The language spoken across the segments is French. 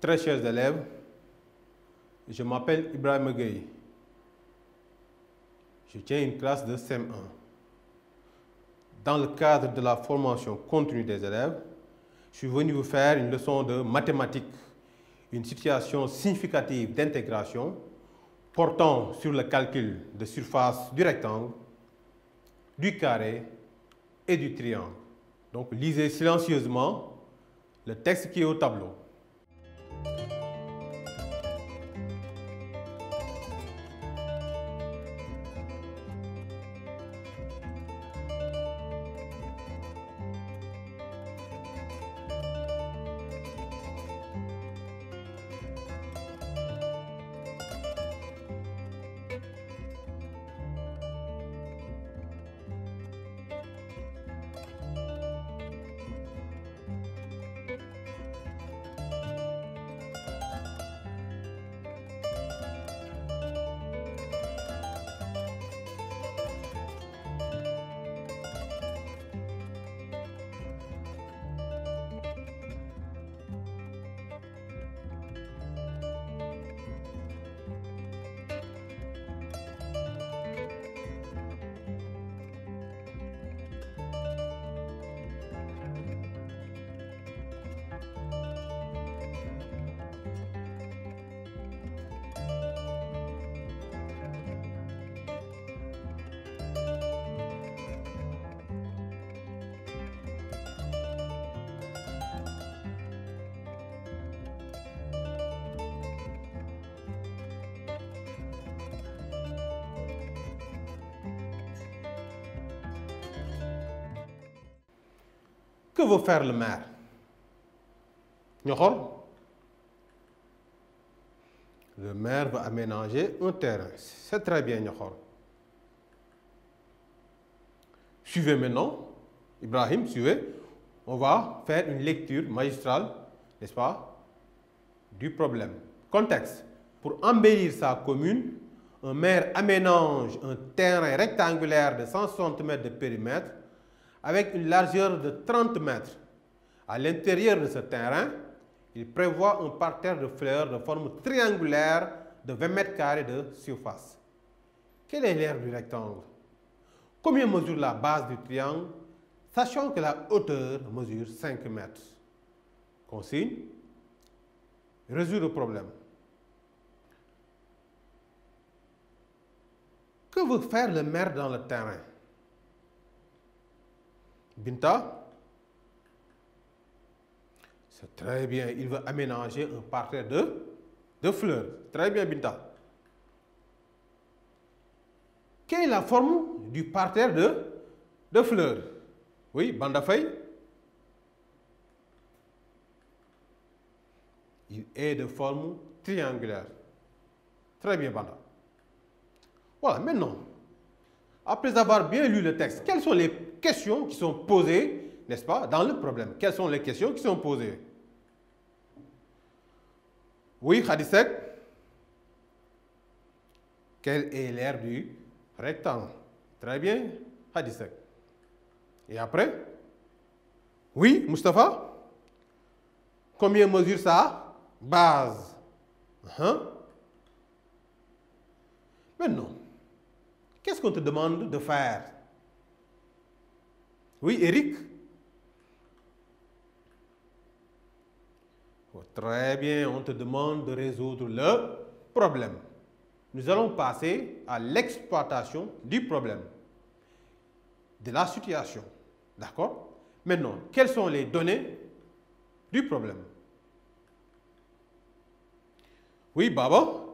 Très chers élèves, je m'appelle Ibrahim Gueye. Je tiens une classe de CM1. Dans le cadre de la formation continue des élèves, je suis venu vous faire une leçon de mathématiques, une situation significative d'intégration portant sur le calcul de surface du rectangle, du carré et du triangle. Donc, lisez silencieusement le texte qui est au tableau. Que veut faire le maire? Le maire va aménager un terrain. C'est très bien, Suivez maintenant, Ibrahim, suivez. On va faire une lecture magistrale, n'est-ce pas, du problème. Contexte. Pour embellir sa commune, un maire aménage un terrain rectangulaire de 160 mètres de périmètre avec une largeur de 30 mètres. À l'intérieur de ce terrain, il prévoit un parterre de fleurs de forme triangulaire de 20 mètres carrés de surface. Quelle est l'aire du rectangle? Combien mesure la base du triangle, sachant que la hauteur mesure 5 mètres? Consigne. Résout le problème. Que veut faire le maire dans le terrain? Binta? C'est très bien, il veut aménager un parterre de fleurs. Très bien, Binta. Quelle est la forme du parterre de fleurs? Oui, Bandafay? Il est de forme triangulaire. Très bien, Banda. Voilà, maintenant, après avoir bien lu le texte, quelles sont les questions qui sont posées, n'est-ce pas, dans le problème? Quelles sont les questions qui sont posées? Oui, Khadisek. Quelle est l'aire du rectangle? Très bien, Khadisek. Et après? Oui, Mustapha. Combien mesure sa base? Maintenant, qu'est-ce qu'on te demande de faire? Oui, Eric? Oh, très bien, on te demande de résoudre le problème. Nous allons passer à l'exploitation du problème, de la situation. D'accord? Maintenant, quelles sont les données du problème? Oui, Baba?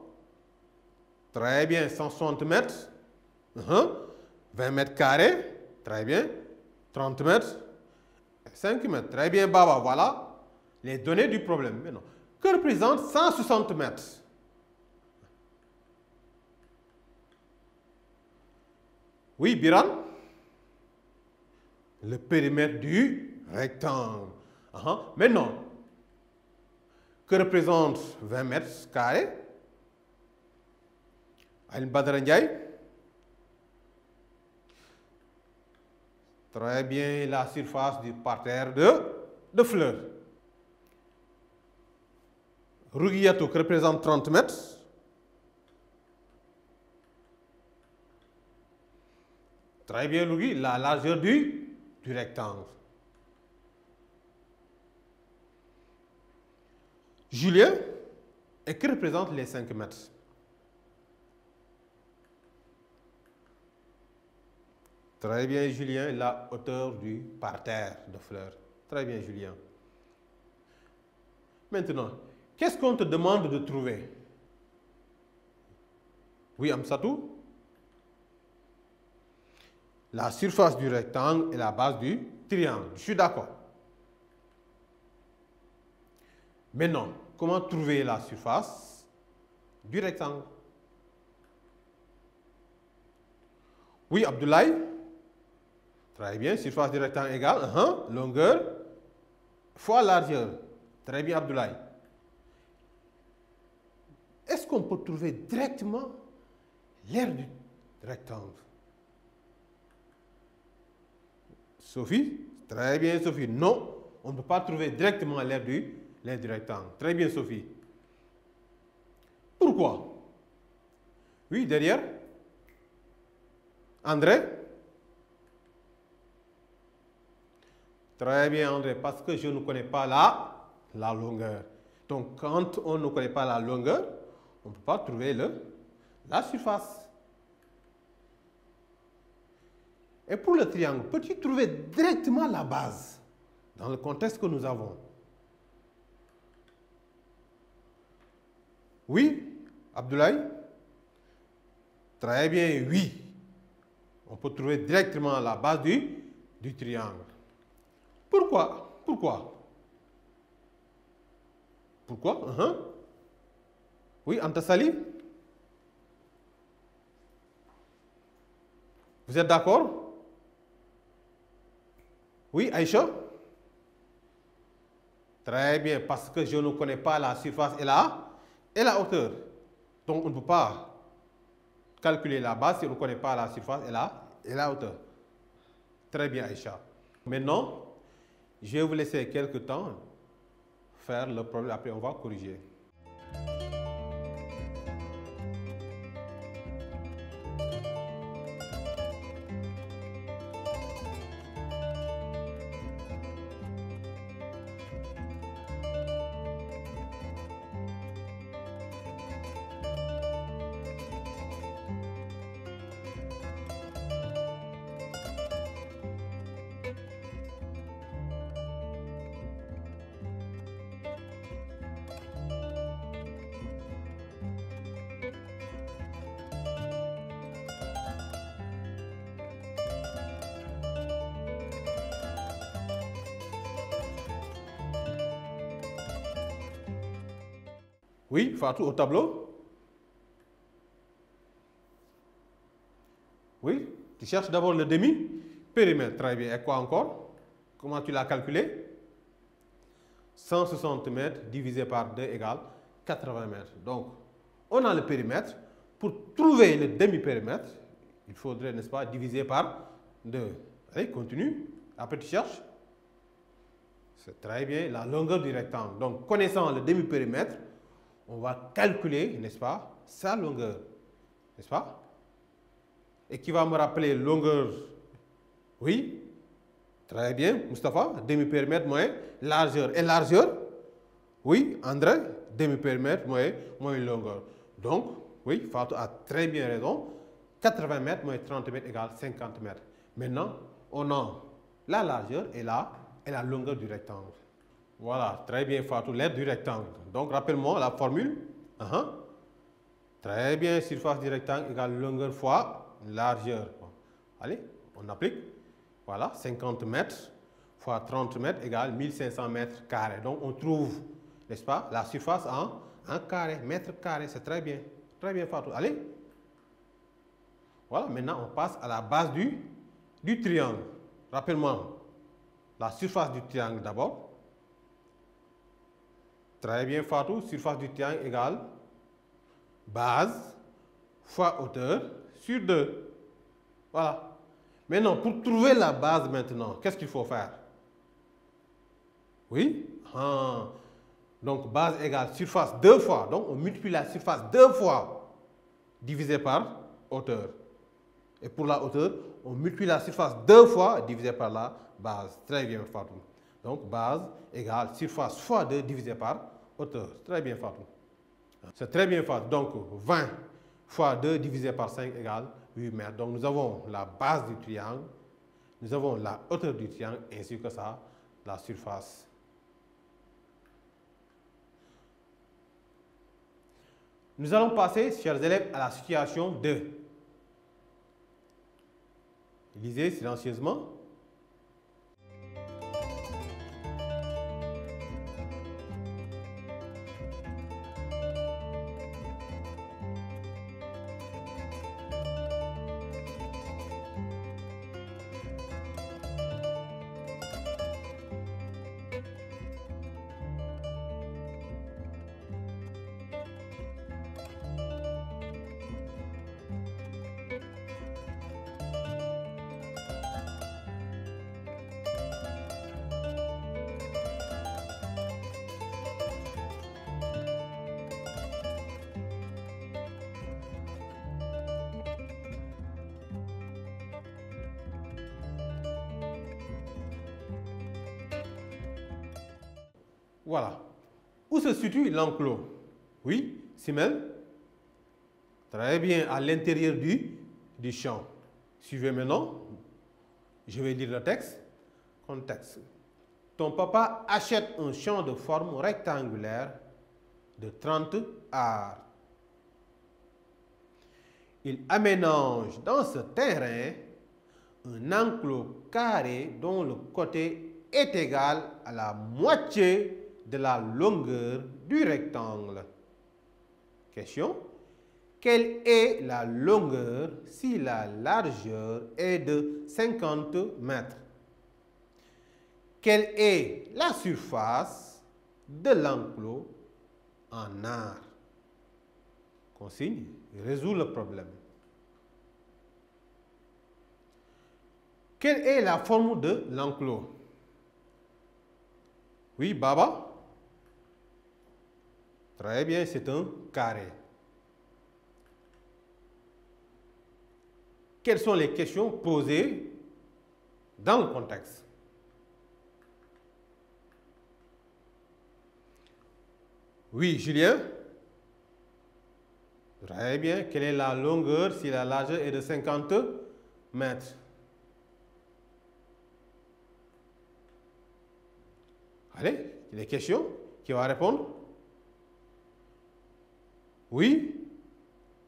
Très bien, 160 mètres. 20 mètres carrés. Très bien. 30 mètres. 5 mètres. Très bien, Baba. Voilà les données du problème. Maintenant, que représente 160 mètres? Oui, Biran? Le périmètre du rectangle. Maintenant, que représente 20 mètres carrés? Aline Badara Ndiaye? Très bien, la surface du parterre de fleurs. Rugiato qui représente 30 mètres. Très bien, Rugui, la largeur du rectangle. Julien, et qui représente les 5 mètres? Très bien, Julien, la hauteur du parterre de fleurs. Très bien, Julien. Maintenant, qu'est-ce qu'on te demande de trouver? Oui, Amsatou? La surface du rectangle et la base du triangle. Je suis d'accord. Maintenant, comment trouver la surface du rectangle? Oui, Abdoulaye? Très bien, surface du rectangle égale longueur fois largeur. Très bien, Abdoulaye. Est-ce qu'on peut trouver directement l'aire du rectangle? Sophie? Très bien, Sophie. Non, on ne peut pas trouver directement l'aire du rectangle. Très bien, Sophie. Pourquoi? Oui, derrière. André? Très bien, André, parce que je ne connais pas la longueur. Donc, quand on ne connaît pas la longueur, on ne peut pas trouver la surface. Et pour le triangle, peux-tu trouver directement la base dans le contexte que nous avons? Oui, Abdoulaye? Très bien, oui. On peut trouver directement la base du triangle. Pourquoi? Pourquoi? Pourquoi? Oui, Antasali? Vous êtes d'accord? Oui, Aïcha? Très bien, parce que je ne connais pas la surface et la hauteur. Donc, on ne peut pas calculer la base si on ne connaît pas la surface et la hauteur. Très bien, Aïcha. Maintenant, je vais vous laisser quelques temps faire le problème, après on va corriger. Oui, Fatou, au tableau. Oui, tu cherches d'abord le demi-périmètre. Très bien. Et quoi encore? Comment tu l'as calculé? 160 mètres divisé par 2 égale 80 mètres. Donc, on a le périmètre. Pour trouver le demi-périmètre, il faudrait, n'est-ce pas, diviser par 2. Allez, continue. Après, tu cherches. C'est très bien. La longueur du rectangle. Donc, connaissant le demi-périmètre, on va calculer, n'est-ce pas, sa longueur, n'est-ce pas? Et qui va me rappeler longueur, oui, très bien, Mustapha, demi-périmètre moins largeur. Et largeur, oui, André, demi-périmètre moins longueur. Donc, oui, Fatou a très bien raison, 80 mètres moins 30 mètres égale 50 mètres. Maintenant, on a la largeur et la longueur du rectangle. Voilà, très bien, Fatou, l'aire du rectangle. Donc, rappelle-moi la formule. Très bien, surface du rectangle égale longueur fois largeur. Allez, on applique. Voilà, 50 mètres fois 30 mètres égale 1500 mètres carrés. Donc, on trouve, n'est-ce pas, la surface en carré, mètre carré. C'est très bien. Très bien, Fatou. Allez. Voilà, maintenant, on passe à la base du triangle. Rappelle-moi la surface du triangle d'abord. Très bien, Fatou. Surface du triangle égale base fois hauteur sur 2. Voilà. Maintenant, pour trouver la base maintenant, qu'est-ce qu'il faut faire? Oui? Donc, base égale surface 2 fois. Donc, on multiplie la surface 2 fois divisé par hauteur. Et pour la hauteur, on multiplie la surface 2 fois divisé par la base. Très bien, Fatou. Donc, base égale surface fois 2 divisé par hauteur. Très bien, Fatou. C'est très bien, Fatou. Donc, 20 fois 2 divisé par 5 égale 8 mètres. Donc, nous avons la base du triangle, nous avons la hauteur du triangle, ainsi que ça, la surface. Nous allons passer, chers élèves, à la situation 2. Lisez silencieusement. Voilà. Où se situe l'enclos? Oui, Simel? Très bien, à l'intérieur du champ. Suivez maintenant. Je vais lire le texte. Contexte. Ton papa achète un champ de forme rectangulaire de 30 arts. Il aménage dans ce terrain un enclos carré dont le côté est égal à la moitié de la longueur du rectangle. Question. Quelle est la longueur si la largeur est de 50 mètres? Quelle est la surface de l'enclos en arts? Consigne, résout le problème. Quelle est la forme de l'enclos? Oui, Baba? Très bien, c'est un carré. Quelles sont les questions posées dans le contexte? Oui, Julien? Très bien. Quelle est la longueur si la largeur est de 50 mètres? Allez, les questions. Qui va répondre? Oui?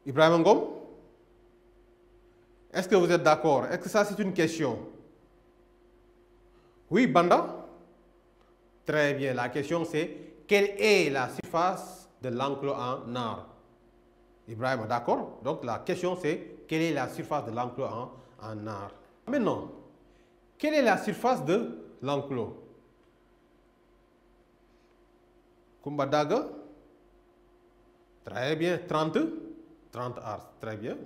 Ibrahim Ngom? Est-ce que vous êtes d'accord? Est-ce que ça c'est une question? Oui, Banda? Très bien. La question c'est quelle est la surface de l'enclos en arts? Ibrahim, d'accord? Donc la question c'est quelle est la surface de l'enclos en arts? Maintenant, quelle est la surface de l'enclos? Kumba Daga? Très bien. 30 arts. Très bien.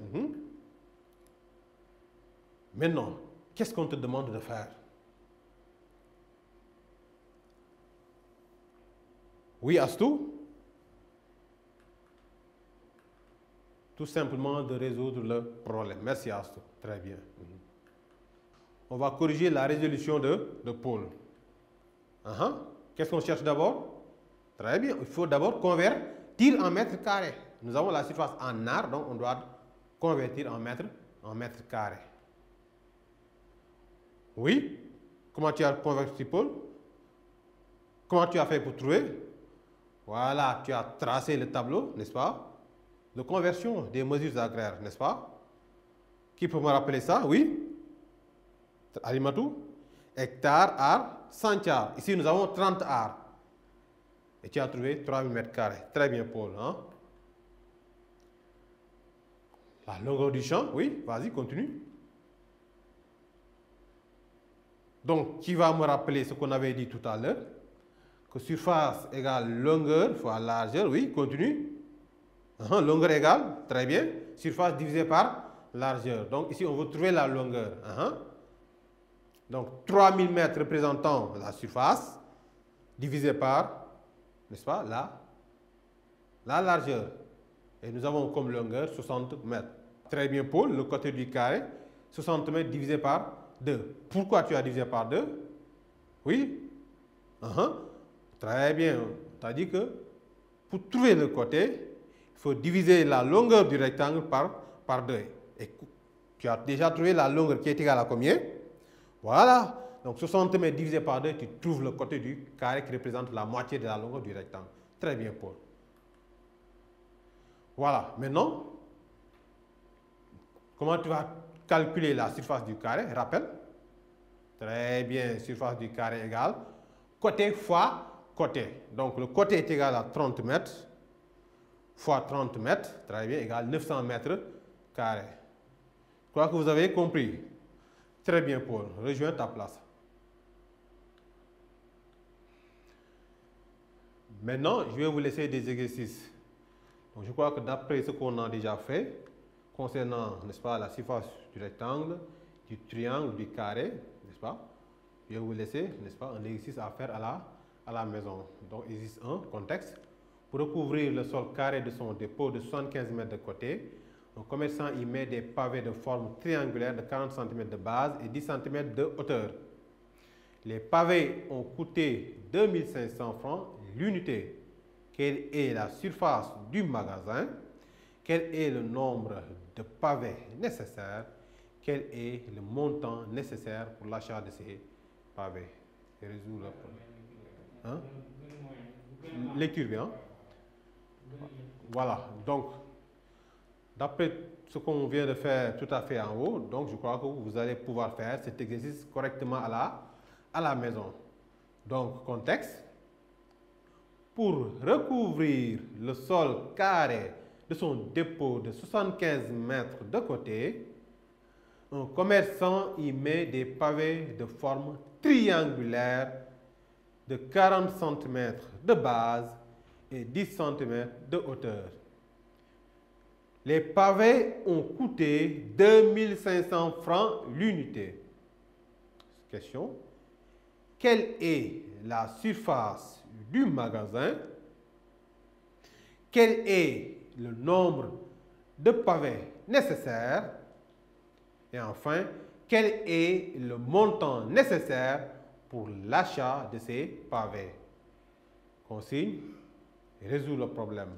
Maintenant, qu'est-ce qu'on te demande de faire? Oui, Astou? Tout simplement de résoudre le problème. Merci, Astou. Très bien. On va corriger la résolution de Paul. Qu'est-ce qu'on cherche d'abord? Très bien. Il faut d'abord convertir en mètres carrés. Nous avons la surface en arts, donc on doit convertir en mètres carrés. Oui? Comment tu as converti, Paul? Comment tu as fait pour trouver? Voilà, tu as tracé le tableau, n'est-ce pas? De conversion des mesures agraires, n'est-ce pas? Qui peut me rappeler ça? Oui? Alimatou? Hectare, art, centiare. Ici, nous avons 30 arts. Et tu as trouvé 3000 mètres carrés. Très bien, Paul. La longueur du champ, oui, vas-y, continue. Donc, qui va me rappeler ce qu'on avait dit tout à l'heure? Que surface égale longueur fois largeur, oui, continue. Longueur égale, très bien, surface divisée par largeur. Donc, ici, on veut trouver la longueur. Donc, 3000 mètres représentant la surface, divisé par n'est-ce pas, la largeur. Et nous avons comme longueur 60 mètres. Très bien, Paul, le côté du carré, 60 mètres divisé par 2. Pourquoi tu as divisé par 2? Oui? Très bien. Tu as dit que pour trouver le côté, il faut diviser la longueur du rectangle par 2. Et tu as déjà trouvé la longueur qui est égale à combien? Voilà. Donc 60 mètres divisé par 2, tu trouves le côté du carré qui représente la moitié de la longueur du rectangle. Très bien, Paul. Voilà. Maintenant, comment tu vas calculer la surface du carré? Rappel. Très bien. Surface du carré égale côté fois côté. Donc le côté est égal à 30 mètres fois 30 mètres. Très bien. Égale 900 mètres carrés. Je crois que vous avez compris. Très bien, Paul. Rejoins ta place. Maintenant, je vais vous laisser des exercices. Donc, je crois que d'après ce qu'on a déjà fait, concernant, n'est-ce pas, la surface du rectangle, du triangle, du carré, n'est-ce pas, je vais vous laisser, n'est-ce pas, un exercice à faire à la maison. Donc, exercice 1, contexte. Pour recouvrir le sol carré de son dépôt de 75 mètres de côté, un commerçant y met des pavés de forme triangulaire de 40 cm de base et 10 cm de hauteur. Les pavés ont coûté 2500 francs l'unité. Quelle est la surface du magasin? Quel est le nombre de pavés nécessaires? Quel est le montant nécessaire pour l'achat de ces pavés? Résout le problème. Lecture bien. Voilà. Donc, d'après ce qu'on vient de faire tout à fait en haut, donc je crois que vous allez pouvoir faire cet exercice correctement à la maison. Donc, contexte. Pour recouvrir le sol carré de son dépôt de 75 mètres de côté, un commerçant y met des pavés de forme triangulaire de 40 cm de base et 10 cm de hauteur. Les pavés ont coûté 2500 francs l'unité. Question. Quelle est la surface du magasin? Quel est le nombre de pavés nécessaires? Et enfin, quel est le montant nécessaire pour l'achat de ces pavés? Consigne, résout le problème.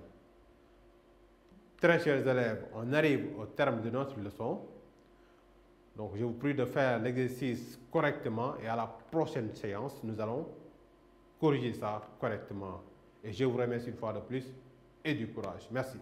Très chers élèves, on arrive au terme de notre leçon. Donc, je vous prie de faire l'exercice correctement et à la prochaine séance, nous allons corriger ça correctement. Et je vous remercie une fois de plus et du courage. Merci.